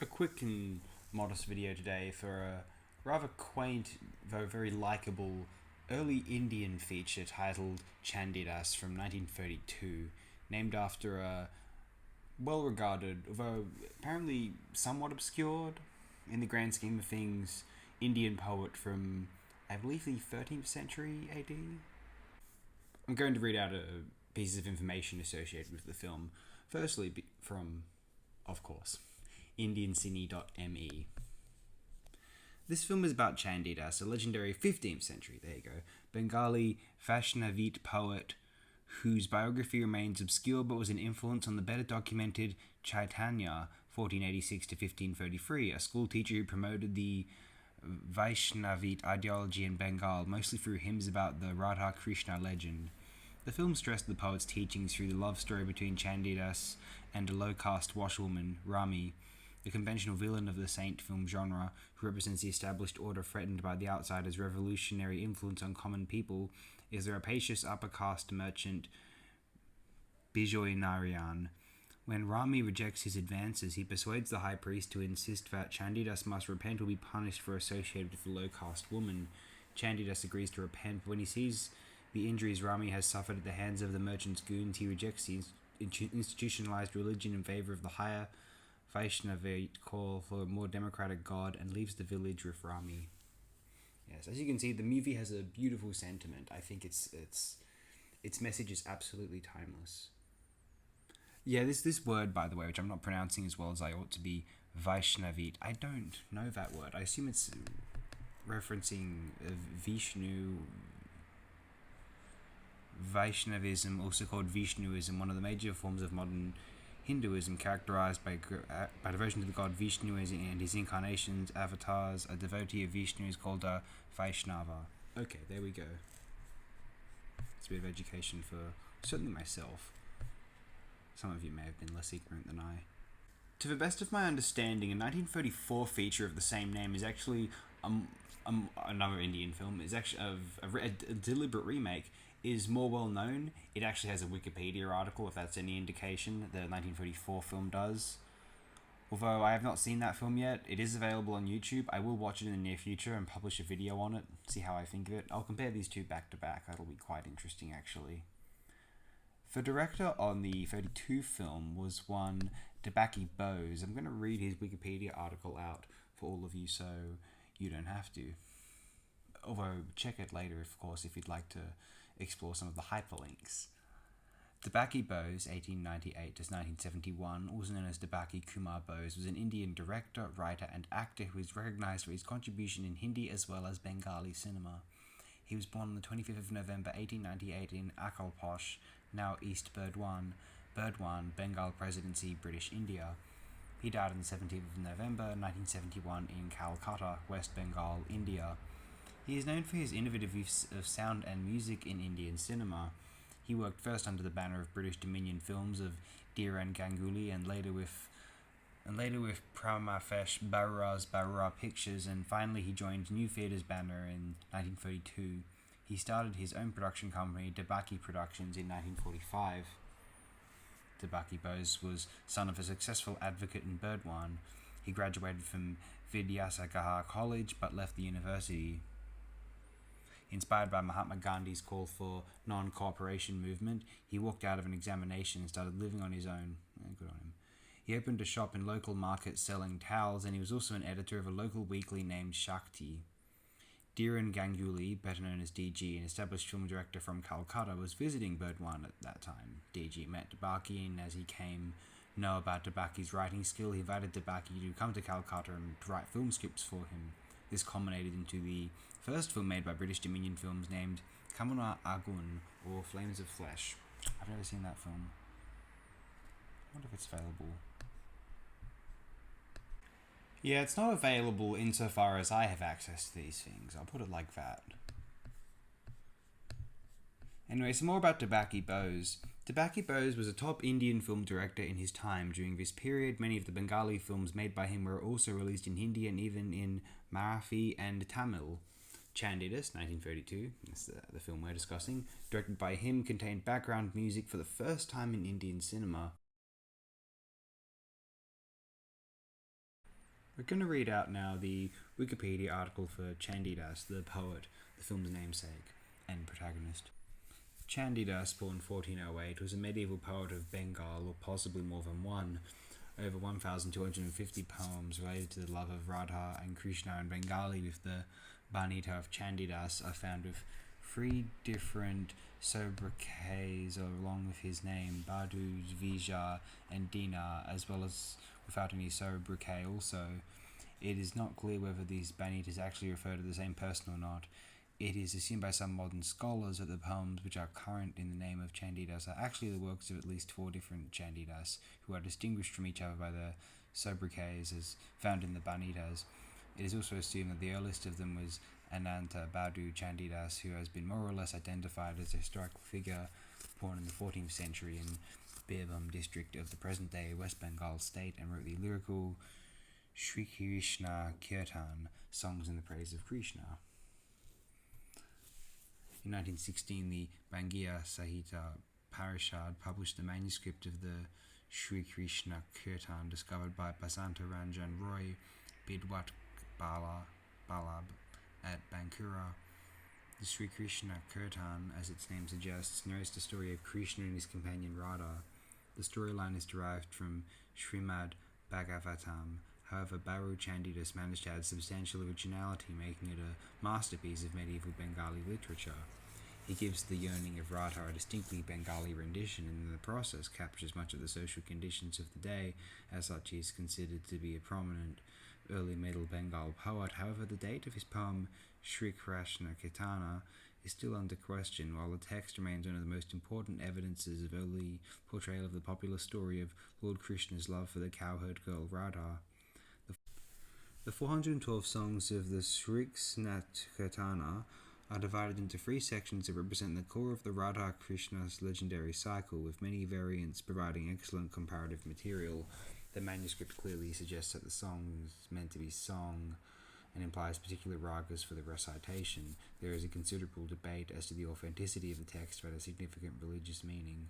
a quick and modest video today for a rather quaint, though very likable, early Indian feature titled Chandidas from 1932, named after a well regarded, although apparently somewhat obscured in the grand scheme of things, Indian poet from, I believe, the 13th century AD. I'm going to read out a pieces of information associated with the film. Firstly, from, of course, IndianCine.me. This film is about Chandidas, a legendary 15th century, there you go, Bengali Vaishnavite poet whose biography remains obscure but was an influence on the better documented Chaitanya, 1486 to 1533, a school teacher who promoted the Vaishnavite ideology in Bengal, mostly through hymns about the Radha Krishna legend. The film stressed the poet's teachings through the love story between Chandidas and a low-caste washerwoman, Rami, the conventional villain of the saint film genre, who represents the established order threatened by the outsider's revolutionary influence on common people, is the rapacious upper-caste merchant Bijoy Narayan. When Rami rejects his advances, he persuades the high priest to insist that Chandidas must repent or be punished for associating with the low-caste woman. Chandidas agrees to repent, but when he sees the injuries Rami has suffered at the hands of the merchant's goons, he rejects the institutionalized religion in favor of the higher Vaishnavite call for a more democratic God and leaves the village with Rami. Yes, as you can see, the movie has a beautiful sentiment. I think its message is absolutely timeless. Yeah, this word, by the way, which I'm not pronouncing as well as I ought to be, Vaishnavite. I don't know that word. I assume it's referencing Vishnu. Vaishnavism, also called Vishnuism, one of the major forms of modern Hinduism, characterized by devotion to the god Vishnu and his incarnations, avatars. A devotee of Vishnu is called a Vaishnava. Okay, there we go. It's a bit of education for certainly myself. Some of you may have been less ignorant than I. To the best of my understanding, a 1934 feature of the same name is actually another Indian film. Is actually a deliberate remake. Is more well known. It actually has a Wikipedia article, if that's any indication. The 1934 film does. Although I have not seen that film yet, it is available on YouTube. I will watch it in the near future and publish a video on it, see how I think of it. I'll compare these two back to back. That'll be quite interesting, actually. The director on the 32 film was one Debaki Bose. I'm going to read his Wikipedia article out for all of you so you don't have to. Although, check it later, of course, if you'd like to explore some of the hyperlinks. Debaki Bose, 1898 to 1971, also known as Debaki Kumar Bose, was an Indian director, writer, and actor who is recognized for his contribution in Hindi as well as Bengali cinema. He was born on the 25th of November 1898 in Akalposh, now East Burdwan, Bengal Presidency, British India. He died on the 17th of November 1971 in Calcutta, West Bengal, India. He is known for his innovative use of sound and music in Indian cinema. He worked first under the banner of British Dominion Films of Dhiren Ganguly and later with Pramafesh Barura's Barura Pictures, and finally he joined New Theatre's banner in 1932. He started his own production company, Debaki Productions, in 1945. Debaki Bose was son of a successful advocate in Burdwan. He graduated from Vidyasagar College but left the university. Inspired by Mahatma Gandhi's call for non-cooperation movement, he walked out of an examination and started living on his own. Good on him. He opened a shop in local markets selling towels, and he was also an editor of a local weekly named Shakti. Dhiren Ganguly, better known as DG, an established film director from Calcutta, was visiting Burdwan at that time. DG met Debaki, and as he came to know about Debaki's writing skill, he invited Debaki to come to Calcutta and write film scripts for him. This culminated into the first film made by British Dominion Films named Kamuna Agun, or Flames of Flesh. I've never seen that film. I wonder if it's available. Yeah, it's not available insofar as I have access to these things. I'll put it like that. Anyway, some more about Debaki Bose. Debaki Bose was a top Indian film director in his time. During this period, many of the Bengali films made by him were also released in Hindi and even in Marathi and Tamil. Chandidas, 1932, that's the film we're discussing, directed by him, contained background music for the first time in Indian cinema. We're going to read out now the Wikipedia article for Chandidas, the poet, the film's namesake and protagonist. Chandidas, born 1408, was a medieval poet of Bengal, or possibly more than one. Over 1,250 poems related to the love of Radha and Krishna in Bengali with the Banita of Chandidas are found with 3 different sobriquets along with his name, Badu, Vija, and Dina, as well as without any sobriquet also. It is not clear whether these Banitas actually refer to the same person or not. It is assumed by some modern scholars that the poems which are current in the name of Chandidas are actually the works of at least 4 different Chandidas, who are distinguished from each other by their sobriquets as found in the Banitas. It is also assumed that the earliest of them was Ananta Badu Chandidas, who has been more or less identified as a historical figure born in the 14th century in Birbhum district of the present-day West Bengal state and wrote the lyrical Sri Krishna Kirtan, songs in the praise of Krishna. In 1916, the Bangiya Sahita Parishad published the manuscript of the Sri Krishna Kirtan discovered by Basanta Ranjan Roy Bidwat Balab at Bankura. The Sri Krishna Kirtan, as its name suggests, narrates the story of Krishna and his companion Radha. The storyline is derived from Srimad Bhagavatam. However, Baru Chandidas managed to add substantial originality, making it a masterpiece of medieval Bengali literature. He gives the yearning of Radha a distinctly Bengali rendition and in the process captures much of the social conditions of the day. As such, he is considered to be a prominent early Middle Bengal poet. However, the date of his poem Sri Krishna Kirtana is still under question, while the text remains one of the most important evidences of early portrayal of the popular story of Lord Krishna's love for the cowherd girl Radha. The 412 songs of the Sri Krishna Kirtana are divided into 3 sections that represent the core of the Radha Krishna's legendary cycle, with many variants providing excellent comparative material. The manuscript clearly suggests that the song is meant to be sung and implies particular ragas for the recitation. There is a considerable debate as to the authenticity of the text about a significant religious meaning.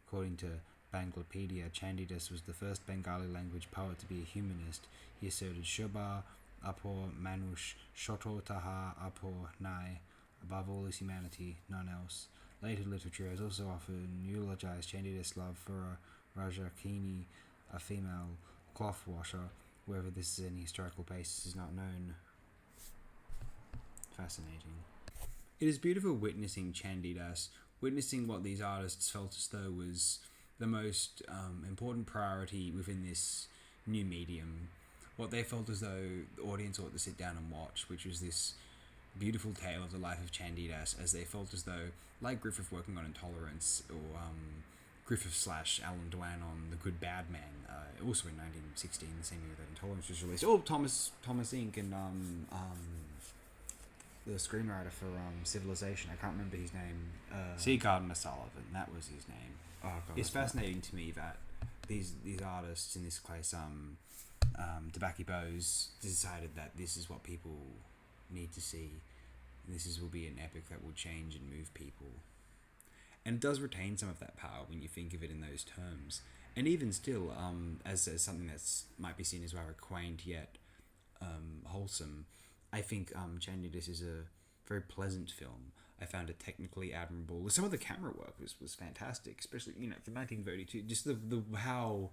According to Banglapedia, Chandidas was the first Bengali language poet to be a humanist. He asserted Shobha Apor Manush Shoto Taha Apor Nai, above all is humanity, none else. Later literature has also often eulogized Chandidas' love for a Rajakini, a female cloth washer. Whether this is any historical basis is not known. Fascinating. It is beautiful witnessing Chandidas, witnessing what these artists felt as though was the most important priority within this new medium. What they felt as though the audience ought to sit down and watch, which was this beautiful tale of the life of Chandidas, as they felt as though, like Griffith working on Intolerance, or Griffith / Alan Dwan on The Good Bad Man, also in 1916, the same year that Intolerance was released. Oh, Thomas Inc. and the screenwriter for Civilization, I can't remember his name. C. Gardner Sullivan, that was his name. Oh, God, it's fascinating to me that these artists, in this case, Debaki Bose, decided that this is what people need to see. Will be an epic that will change and move people. And it does retain some of that power when you think of it in those terms. And even still, as something that's might be seen as rather quaint yet wholesome, I think Chandidas is a very pleasant film. I found it technically admirable. Some of the camera work was fantastic, especially for 1932. Just the how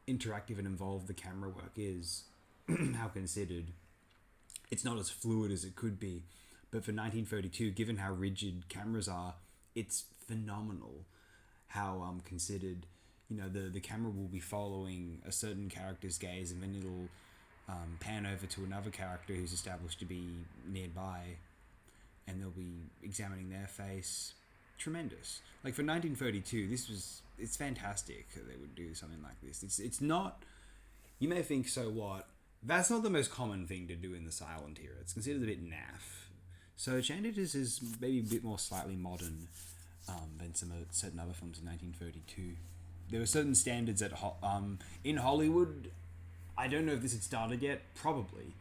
interactive and involved the camera work is, how considered. It's not as fluid as it could be, but for 1932, given how rigid cameras are, it's phenomenal how considered. The camera will be following a certain character's gaze, and then it'll pan over to another character who's established to be nearby, and they'll be examining their face. Tremendous. Like for 1932, it's fantastic that they would do something like this. It's not. You may think, so what? That's not the most common thing to do in the silent era. It's considered a bit naff. So Chandidas is maybe a bit more slightly modern than certain other films in 1932. There were certain standards in Hollywood. I don't know if this had started yet. Probably.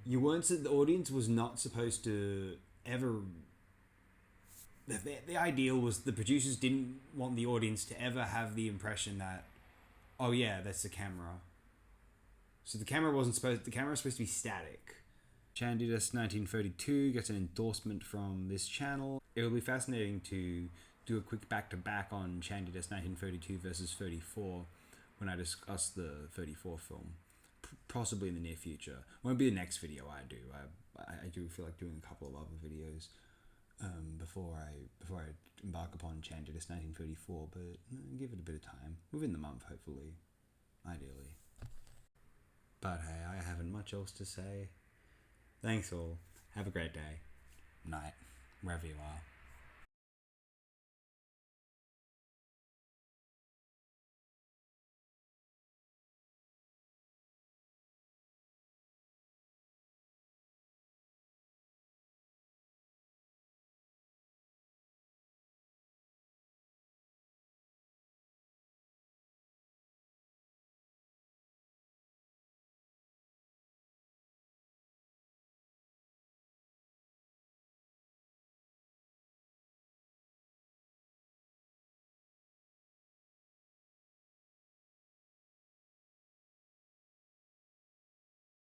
The audience was not supposed to ever. The ideal was the producers didn't want the audience to ever have the impression that, oh yeah, that's the camera. So the camera was supposed to be static. Chandidas 1932 gets an endorsement from this channel. It will be fascinating to do a quick back-to-back on Chandidas 1932 versus 34 when I discuss the 34 film. Possibly in the near future. Won't be the next video I do. I do feel like doing a couple of other videos before I embark upon Chandidas 1934, but give it a bit of time. Within the month, hopefully. Ideally. But hey, I haven't much else to say. Thanks all. Have a great day. Night. Wherever you are.